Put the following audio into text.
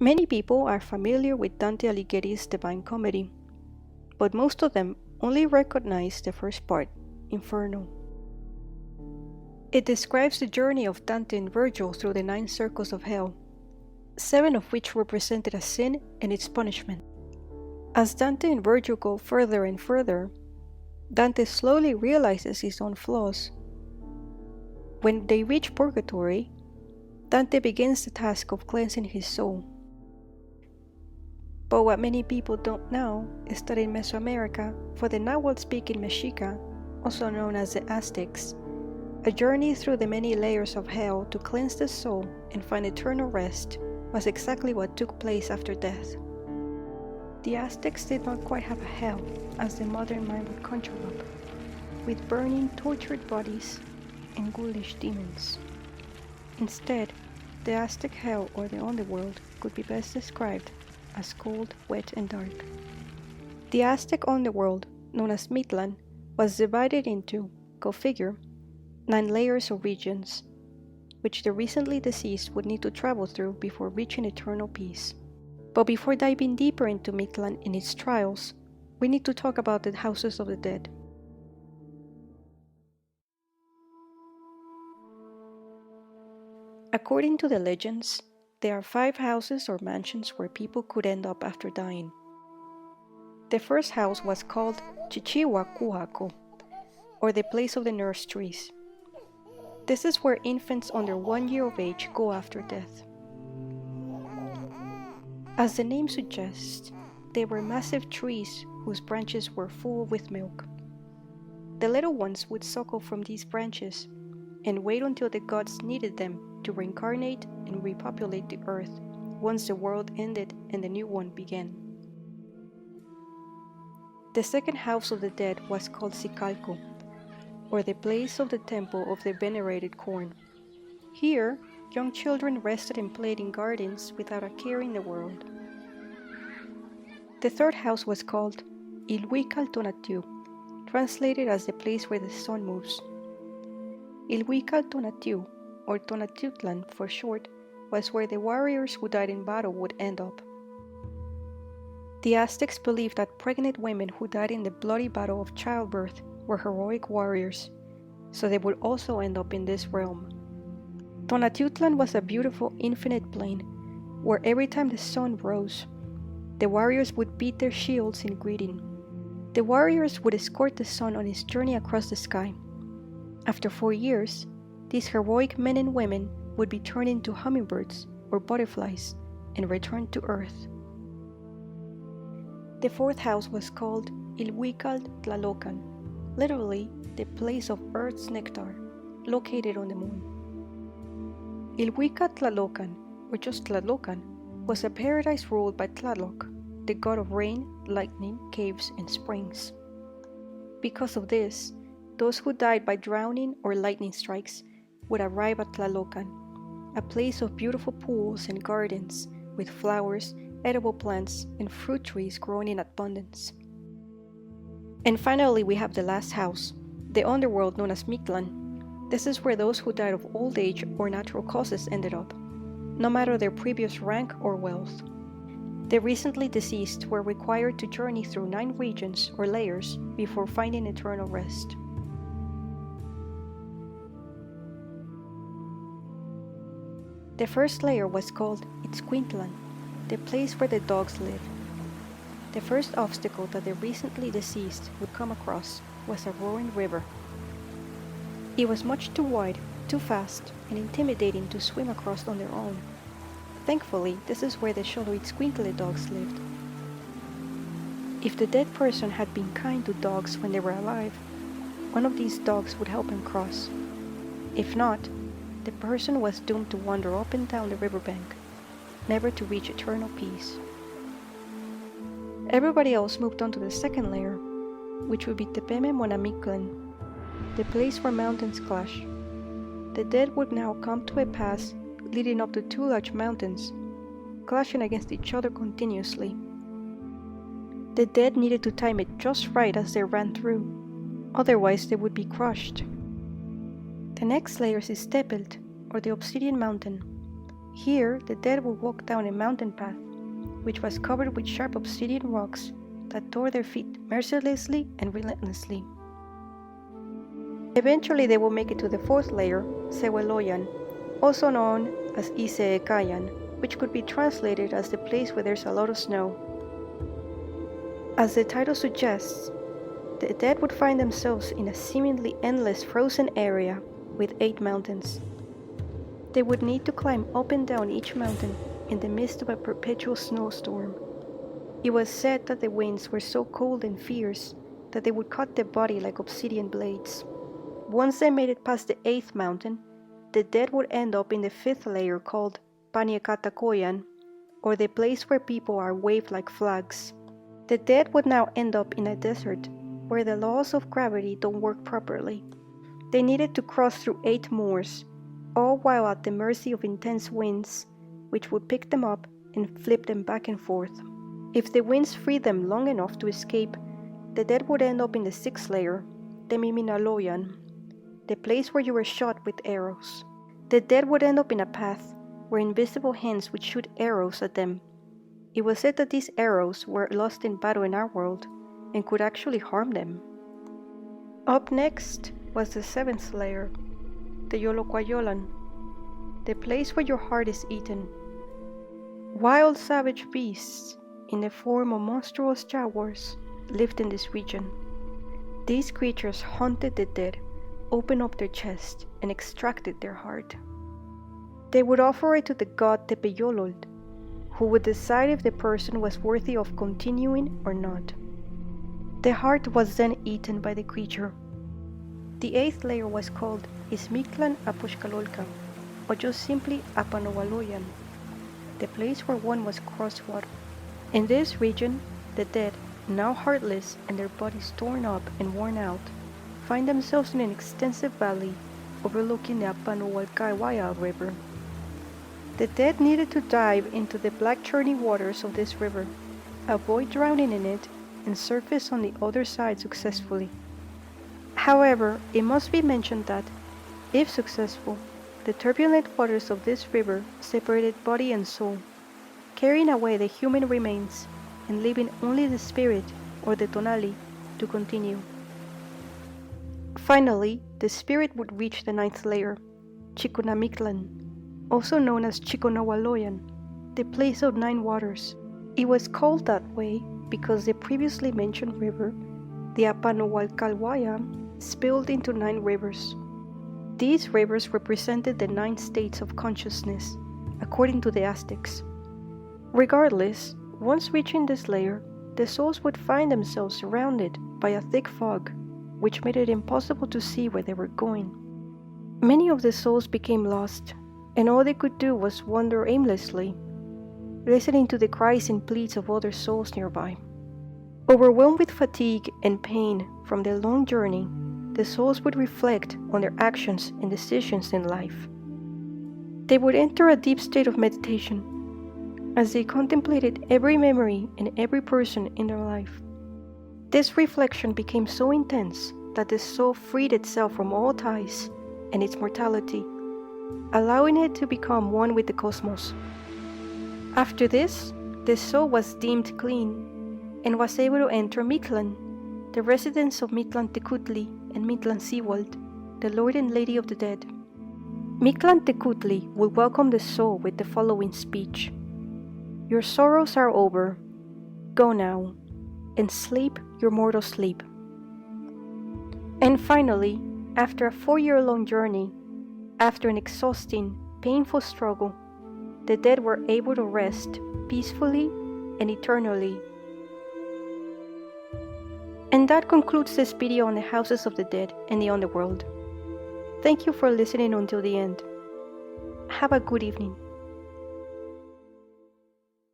Many people are familiar with Dante Aligheri's Divine Comedy, but most of them only recognize the first part, Inferno. It describes the journey of Dante and Virgil through the 9 circles of hell, 7 of which represented a sin and its punishment. As Dante and Virgil go further and further, Dante slowly realizes his own flaws. When they reach purgatory, Dante begins the task of cleansing his soul. But what many people don't know is that in Mesoamerica, for the Nahuatl-speaking Mexica, also known as the Aztecs, a journey through the many layers of hell to cleanse the soul and find eternal rest was exactly what took place after death. The Aztecs did not quite have a hell, as the modern mind would conjure up, with burning, tortured bodies and ghoulish demons. Instead, the Aztec hell, or the underworld, could be best described as cold, wet, and dark. The Aztec underworld, known as Mictlan, was divided into, go figure, 9 layers or regions, which the recently deceased would need to travel through before reaching eternal peace. But before diving deeper into Mictlan and its trials, we need to talk about the houses of the dead. According to the legends, there are 5 houses or mansions where people could end up after dying. The first house was called Chichihuacuauhco, or the place of the nurse trees. This is where infants under 1 year of age go after death. As the name suggests, they were massive trees whose branches were full with milk. The little ones would suckle from these branches and wait until the gods needed them to reincarnate and repopulate the earth once the world ended and the new one began. The second house of the dead was called Cicalco, or the place of the temple of the venerated corn. Here, young children rested and played in gardens without a care in the world. The third house was called Ilhuicatl Tonatiuh, translated as the place where the sun moves. Ilhuicatl Tonatiuh, or Tonatiuhtlan for short, was where the warriors who died in battle would end up. The Aztecs believed that pregnant women who died in the bloody battle of childbirth were heroic warriors, so they would also end up in this realm. Tonatiuhtlan was a beautiful infinite plain, where every time the sun rose, the warriors would beat their shields in greeting. The warriors would escort the sun on his journey across the sky. After 4 years, these heroic men and women would be turned into hummingbirds or butterflies and returned to Earth. The fourth house was called Ilhuicatl Tlalocan, literally the place of Earth's nectar, located on the moon. Ilhuicatl Tlalocan, or just Tlalocan, was a paradise ruled by Tlaloc, the god of rain, lightning, caves, and springs. Because of this, those who died by drowning or lightning strikes would arrive at Tlalocan, a place of beautiful pools and gardens with flowers, edible plants, and fruit trees growing in abundance. And finally, we have the last house, the underworld known as Mictlan. This is where those who died of old age or natural causes ended up, no matter their previous rank or wealth. The recently deceased were required to journey through 9 regions or layers before finding eternal rest. The first layer was called Itzcuintlan, the place where the dogs live. The first obstacle that the recently deceased would come across was a roaring river. It was much too wide, too fast, and intimidating to swim across on their own. Thankfully, this is where the Xolo Itzcuintli dogs lived. If the dead person had been kind to dogs when they were alive, one of these dogs would help him cross. If not, the person was doomed to wander up and down the riverbank, never to reach eternal peace. Everybody else moved on to the second layer, which would be Tepeme Monamictlan, the place where mountains clash. The dead would now come to a pass leading up to 2 large mountains, clashing against each other continuously. The dead needed to time it just right as they ran through, otherwise they would be crushed. The next layer is Itztepetl, or the Obsidian Mountain. Here, the dead would walk down a mountain path, which was covered with sharp obsidian rocks that tore their feet mercilessly and relentlessly. Eventually, they will make it to the fourth layer, Cehueloyan, also known as Itzehecayan, which could be translated as the place where there's a lot of snow. As the title suggests, the dead would find themselves in a seemingly endless frozen area with 8 mountains. They would need to climb up and down each mountain in the midst of a perpetual snowstorm. It was said that the winds were so cold and fierce that they would cut their body like obsidian blades. Once they made it past the 8th mountain, the dead would end up in the 5th layer called Paniakatakoyan, or the place where people are waved like flags. The dead would now end up in a desert where the laws of gravity don't work properly. They needed to cross through 8 moors, all while at the mercy of intense winds, which would pick them up and flip them back and forth. If the winds freed them long enough to escape, the dead would end up in the 6th layer, Tepeme, the place where you were shot with arrows. The dead would end up in a path where invisible hands would shoot arrows at them. It was said that these arrows were lost in battle in our world and could actually harm them. Up next was the 7th layer, the Ilhuicatl, the place where your heart is eaten. Wild savage beasts, in the form of monstrous jaguars, lived in this region. These creatures haunted the dead, opened up their chest, and extracted their heart. They would offer it to the god Tepeme, who would decide if the person was worthy of continuing or not. The heart was then eaten by the creature. The 8th layer was called Mictlan or just simply Apanowaloyan, the place where one was crosswater. In this region, the dead, now heartless and their bodies torn up and worn out, find themselves in an extensive valley overlooking the Apanowalcahuayco River. The dead needed to dive into the black churning waters of this river, avoid drowning in it, and surface on the other side successfully. However, it must be mentioned that, if successful, the turbulent waters of this river separated body and soul, carrying away the human remains and leaving only the spirit, or the tonali, to continue. Finally, the spirit would reach the 9th layer, Chichihuacuauhco, also known as Chichihuacuauhco, the place of 9 waters. It was called that way because the previously mentioned river, the Apanowalcahuayco, spilled into 9 rivers. These rivers represented the 9 states of consciousness, according to the Aztecs. Regardless, once reaching this layer, the souls would find themselves surrounded by a thick fog, which made it impossible to see where they were going. Many of the souls became lost, and all they could do was wander aimlessly, listening to the cries and pleas of other souls nearby. Overwhelmed with fatigue and pain from their long journey, the souls would reflect on their actions and decisions in life. They would enter a deep state of meditation as they contemplated every memory and every person in their life. This reflection became so intense that the soul freed itself from all ties and its mortality, allowing it to become one with the cosmos. After this, the soul was deemed clean and was able to enter Mictlan, the residence of Mictlantecuhtli and Mictlan, the Lord and Lady of the Dead. Mictlantecuhtli will welcome the soul with the following speech: "Your sorrows are over. Go now, and sleep your mortal sleep." And finally, after a 4-year-long journey, after an exhausting, painful struggle, the dead were able to rest peacefully and eternally. And that concludes this video on the houses of the dead and the underworld. Thank you for listening until the end. Have a good evening.